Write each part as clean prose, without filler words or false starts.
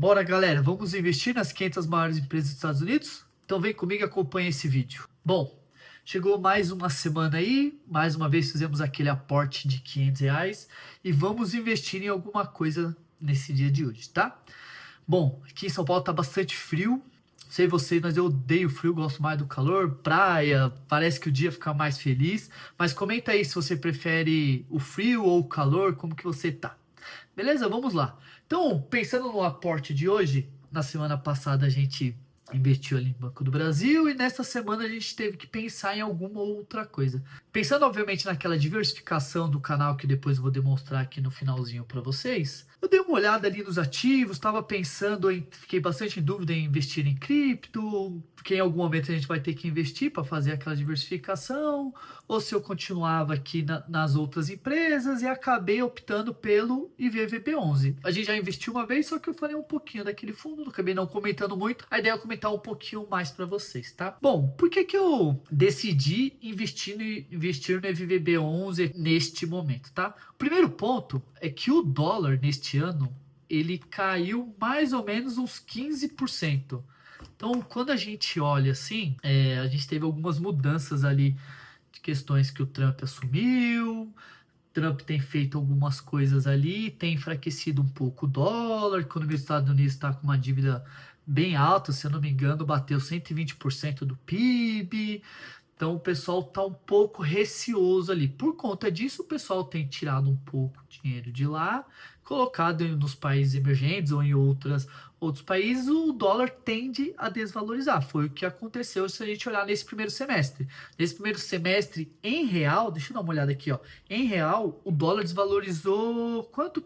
Bora, galera, vamos investir nas 500 maiores empresas dos Estados Unidos? Então vem comigo e acompanha esse vídeo. Bom, chegou mais uma semana aí, mais uma vez fizemos aquele aporte de R$ 500 e vamos investir em alguma coisa nesse dia de hoje, tá? Bom, aqui em São Paulo tá bastante frio, sei vocês, mas eu odeio frio, gosto mais do calor, praia, parece que o dia fica mais feliz, mas comenta aí se você prefere o frio ou o calor, como que você tá. Beleza? Vamos lá. Então, pensando no aporte de hoje, na semana passada a gente investiu ali no Banco do Brasil e nessa semana a gente teve que pensar em alguma outra coisa. Pensando, obviamente, naquela diversificação do canal que depois eu vou demonstrar aqui no finalzinho para vocês, eu dei uma olhada ali nos ativos, estava pensando fiquei bastante em dúvida em investir em cripto, porque em algum momento a gente vai ter que investir para fazer aquela diversificação, ou se eu continuava aqui nas outras empresas e acabei optando pelo IVVB11. A gente já investiu uma vez, só que eu falei um pouquinho daquele fundo, acabei não comentando muito. A ideia é comentar um pouquinho mais para vocês, tá? Bom, por que que eu decidi investir no IVVB11 neste momento, tá? O primeiro ponto é que o dólar neste ano ele caiu mais ou menos uns 15%. Então, quando a gente olha assim, a gente teve algumas mudanças ali de questões que o Trump assumiu. Trump tem feito algumas coisas ali, tem enfraquecido um pouco o dólar. A economia dos Estados Unidos está com uma dívida bem alta, se eu não me engano, bateu 120% do PIB. Então o pessoal está um pouco receoso ali. Por conta disso, o pessoal tem tirado um pouco de dinheiro de lá, colocado nos países emergentes ou em outros países, o dólar tende a desvalorizar. Foi o que aconteceu se a gente olhar nesse primeiro semestre. Nesse primeiro semestre, em real, deixa eu dar uma olhada aqui, ó. Em real, o dólar desvalorizou quanto?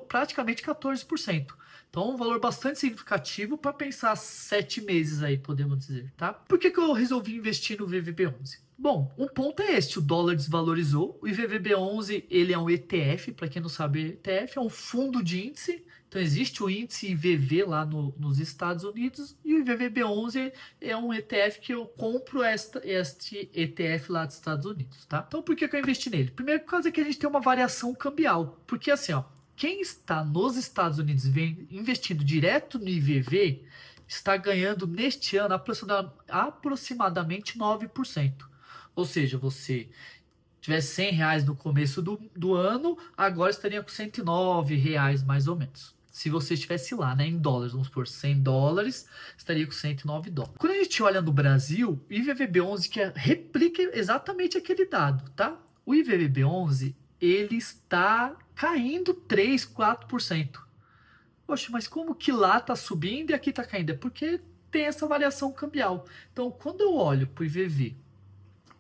Praticamente 14%. Então, um valor bastante significativo para pensar 7 meses aí, podemos dizer, tá? Por que que eu resolvi investir no VVB11? Bom, um ponto é este, o dólar desvalorizou, o IVVB11 ele é um ETF, para quem não sabe, ETF é um fundo de índice, então existe o índice IVV lá nos Estados Unidos e o IVVB11 é um ETF que eu compro este ETF lá dos Estados Unidos, tá? Então por que que eu investi nele? Primeiro por causa que a gente tem uma variação cambial, porque assim, ó, quem está nos Estados Unidos investindo direto no IVV está ganhando neste ano aproximadamente 9%. Ou seja, você tivesse R$ 100 no começo do ano, agora estaria com R$ 109 mais ou menos. Se você estivesse lá, né, em dólares, vamos supor, $100, estaria com US$ 109. Quando a gente olha no Brasil, o IVVB11 replica exatamente aquele dado, tá? O IVVB11, ele está caindo 3, 4%. Poxa, mas como que lá está subindo e aqui está caindo? É porque tem essa variação cambial. Então, quando eu olho para o IVV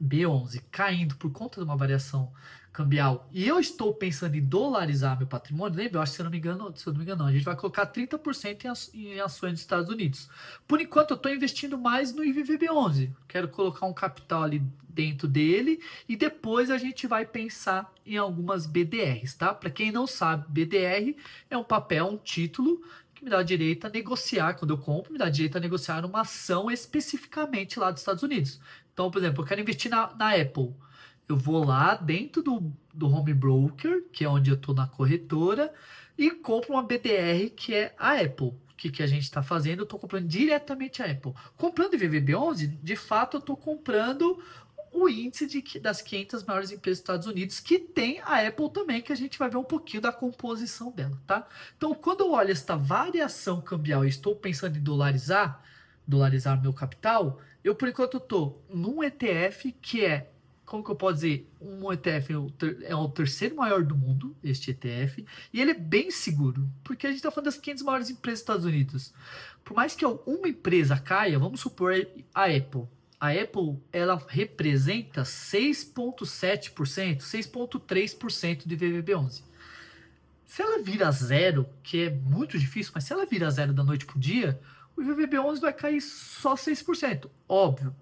B11 caindo por conta de uma variação cambial e eu estou pensando em dolarizar meu patrimônio, lembra? Eu acho que se eu não me engano, a gente vai colocar 30% em ações dos Estados Unidos. Por enquanto, eu estou investindo mais no IVVB11. Quero colocar um capital ali dentro dele e depois a gente vai pensar em algumas BDRs, tá? Para quem não sabe, BDR é um papel, um título que me dá direito a negociar, quando eu compro, me dá direito a negociar uma ação especificamente lá dos Estados Unidos. Então, por exemplo, eu quero investir na Apple. Eu vou lá dentro do home broker, que é onde eu estou na corretora, e compro uma BDR que é a Apple. O que a gente está fazendo? Eu estou comprando diretamente a Apple. Comprando VVB11, de fato, eu estou comprando o índice das 500 maiores empresas dos Estados Unidos, que tem a Apple também, que a gente vai ver um pouquinho da composição dela, tá? Então, quando eu olho esta variação cambial e estou pensando em dolarizar meu capital, eu por enquanto estou num ETF que é, como que eu posso dizer, um ETF é o terceiro maior do mundo, este ETF, e ele é bem seguro, porque a gente está falando das 500 maiores empresas dos Estados Unidos. Por mais que uma empresa caia, vamos supor a Apple. A Apple, ela representa 6,7%, 6,3% de VVB11. Se ela vira zero, que é muito difícil, mas se ela vira zero da noite pro dia, o VVB11 vai cair só 6%. Óbvio,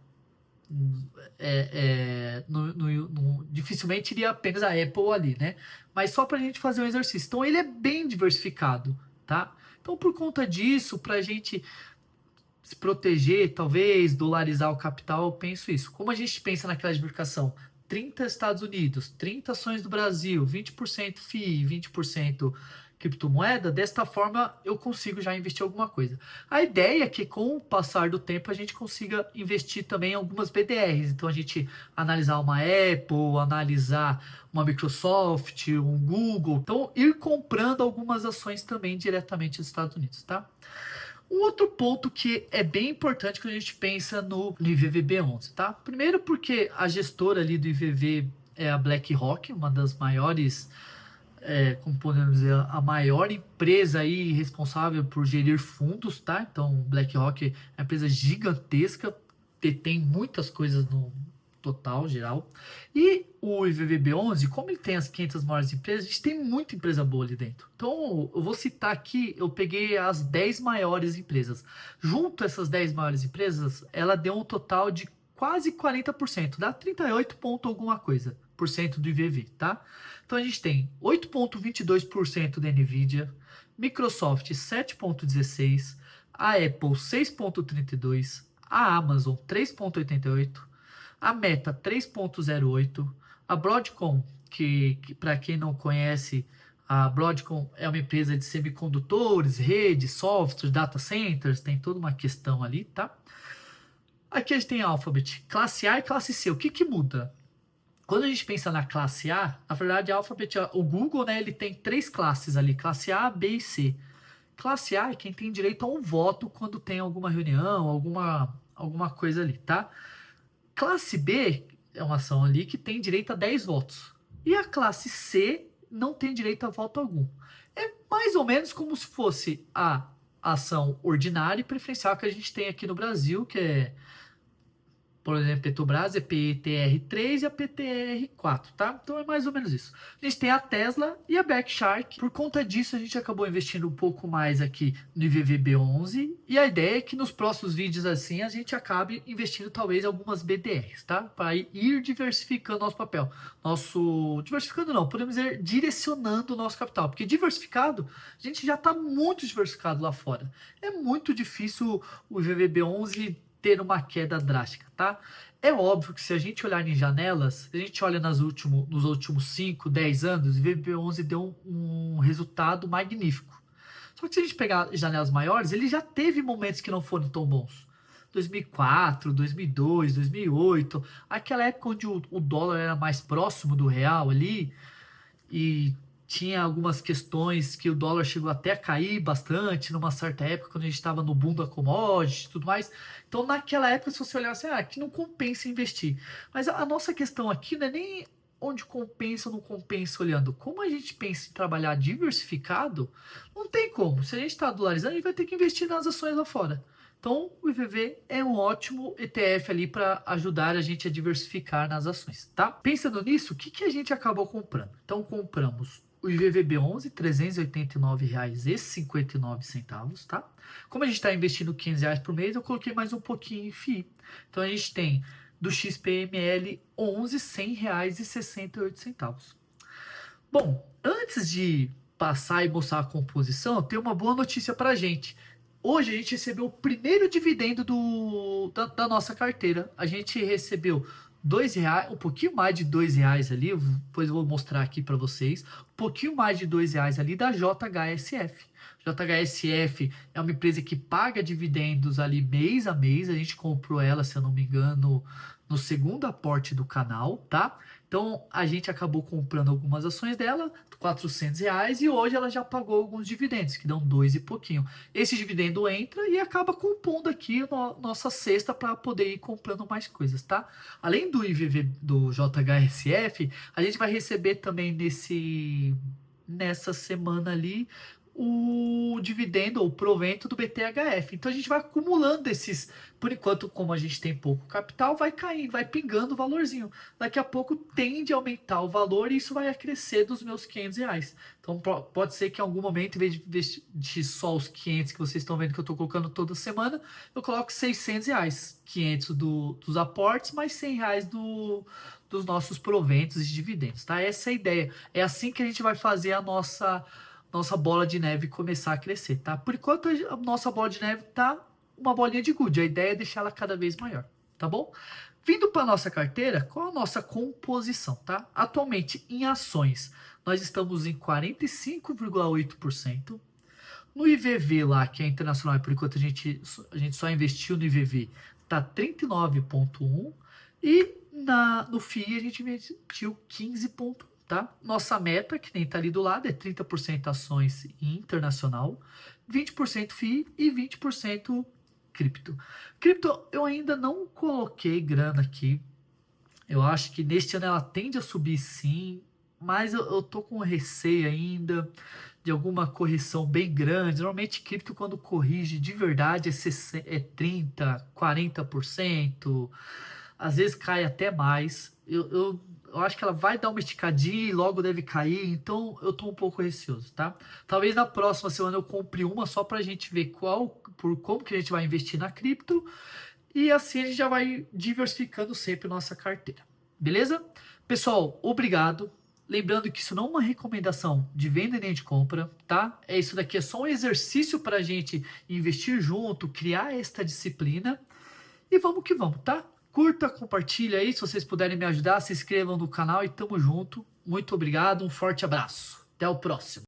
dificilmente iria apenas a Apple ali, né? Mas só para a gente fazer um exercício. Então ele é bem diversificado, tá? Então por conta disso, para a gente se proteger, talvez dolarizar o capital, eu penso isso. Como a gente pensa naquela diversificação? 30 Estados Unidos, 30 ações do Brasil, 20% FII, 20% criptomoeda, desta forma eu consigo já investir alguma coisa. A ideia é que com o passar do tempo a gente consiga investir também em algumas BDRs. Então a gente analisar uma Apple, analisar uma Microsoft, um Google. Então ir comprando algumas ações também diretamente dos Estados Unidos, tá? Um outro ponto que é bem importante quando a gente pensa no IVVB11, tá? Primeiro porque a gestora ali do IVV é a BlackRock, uma das maiores, como podemos dizer, a maior empresa aí responsável por gerir fundos, tá? Então, BlackRock é uma empresa gigantesca, detém muitas coisas no total, geral. E o IVVB11, como ele tem as 500 maiores empresas, a gente tem muita empresa boa ali dentro. Então, eu vou citar aqui, eu peguei as 10 maiores empresas. Junto a essas 10 maiores empresas, ela deu um total de quase 40%, dá 38 ponto alguma coisa por cento do IVV, tá? Então a gente tem 8,22% da Nvidia, Microsoft 7,16%, a Apple 6,32%, a Amazon 3,88%, a Meta 3,08%, a Broadcom, que para quem não conhece, a Broadcom é uma empresa de semicondutores, redes, softwares, data centers, tem toda uma questão ali, tá? Aqui a gente tem a Alphabet, classe A e classe C. O que que muda? Quando a gente pensa na classe A, na verdade a Alphabet, o Google, né, ele tem três classes ali, classe A, B e C. Classe A é quem tem direito a um voto quando tem alguma reunião, alguma coisa ali, tá? Classe B é uma ação ali que tem direito a 10 votos. E a classe C não tem direito a voto algum. É mais ou menos como se fosse a ação ordinária e preferencial que a gente tem aqui no Brasil, que é, por exemplo, Petrobras é PTR3 e a PTR4, tá? Então é mais ou menos isso. A gente tem a Tesla e a Berkshire. Por conta disso, a gente acabou investindo um pouco mais aqui no IVVB11. E a ideia é que nos próximos vídeos assim, a gente acabe investindo talvez em algumas BDRs, tá? Para ir diversificando nosso papel. Diversificando não, podemos dizer direcionando o nosso capital. Porque diversificado, a gente já está muito diversificado lá fora. É muito difícil o IVVB11 ter uma queda drástica, tá? É óbvio que se a gente olhar em janelas, se a gente olha nos últimos 5, 10 anos, o VB11 deu um resultado magnífico. Só que se a gente pegar janelas maiores, ele já teve momentos que não foram tão bons. 2004, 2002, 2008, aquela época onde o dólar era mais próximo do real ali, e tinha algumas questões que o dólar chegou até a cair bastante numa certa época, quando a gente estava no boom da commodity e tudo mais. Então, naquela época, se você olhar assim, que não compensa investir. Mas a nossa questão aqui não é nem onde compensa ou não compensa olhando. Como a gente pensa em trabalhar diversificado, não tem como. Se a gente está dolarizando, a gente vai ter que investir nas ações lá fora. Então, o IVV é um ótimo ETF ali para ajudar a gente a diversificar nas ações, tá? Pensando nisso, o que que a gente acabou comprando? Então, compramos o IVVB11, R$ 389,59, tá? Como a gente está investindo R$ 500 por mês, eu coloquei mais um pouquinho em FII. Então, a gente tem do XPML 11, R$ 100,68. Bom, antes de passar e mostrar a composição, tem uma boa notícia para a gente. Hoje a gente recebeu o primeiro dividendo da nossa carteira. A gente recebeu R$ 2, um pouquinho mais de R$ 2 ali. Depois eu vou mostrar aqui para vocês. Um pouquinho mais de R$ 2 ali da JHSF. JHSF é uma empresa que paga dividendos ali mês a mês. A gente comprou ela, se eu não me engano, no segundo aporte do canal, tá? Então a gente acabou comprando algumas ações dela, R$ 400, e hoje ela já pagou alguns dividendos, que dão 2 e pouquinho. Esse dividendo entra e acaba compondo aqui nossa cesta para poder ir comprando mais coisas, tá? Além do IVV do JHSF, a gente vai receber também nessa semana ali o dividendo ou provento do BTHF. Então a gente vai acumulando esses, por enquanto, como a gente tem pouco capital, vai caindo, vai pingando o valorzinho. Daqui a pouco tende a aumentar o valor e isso vai acrescer dos meus R$ 500. Então pode ser que em algum momento, em vez de investir só os 500 que vocês estão vendo que eu estou colocando toda semana, eu coloco R$ 600. 500 dos aportes, mais R$ 100 dos nossos proventos e dividendos, tá? Essa é a ideia. É assim que a gente vai fazer a nossa bola de neve começar a crescer, tá? Por enquanto, a nossa bola de neve tá uma bolinha de gude. A ideia é deixar ela cada vez maior, tá bom? Vindo para nossa carteira, qual a nossa composição, tá? Atualmente, em ações, nós estamos em 45,8%. No IVV lá, que é internacional, por enquanto a gente só investiu no IVV, tá 39,1%. E no FII a gente investiu 15,1%, tá? Nossa meta, que nem tá ali do lado, é 30% ações internacional, 20% FII e 20% cripto. Cripto eu ainda não coloquei grana aqui. Eu acho que neste ano ela tende a subir sim, mas eu tô com receio ainda de alguma correção bem grande. Normalmente cripto quando corrige de verdade é 30, 40%, às vezes cai até mais. Eu acho que ela vai dar uma esticadinha e logo deve cair, então eu tô um pouco receoso, tá? Talvez na próxima semana eu compre uma só pra gente ver como que a gente vai investir na cripto e assim a gente já vai diversificando sempre nossa carteira. Beleza? Pessoal, obrigado. Lembrando que isso não é uma recomendação de venda nem de compra, tá? Isso daqui é só um exercício para a gente investir junto, criar esta disciplina. E vamos que vamos, tá? Curta, compartilha aí, se vocês puderem me ajudar, se inscrevam no canal e tamo junto. Muito obrigado, um forte abraço. Até o próximo.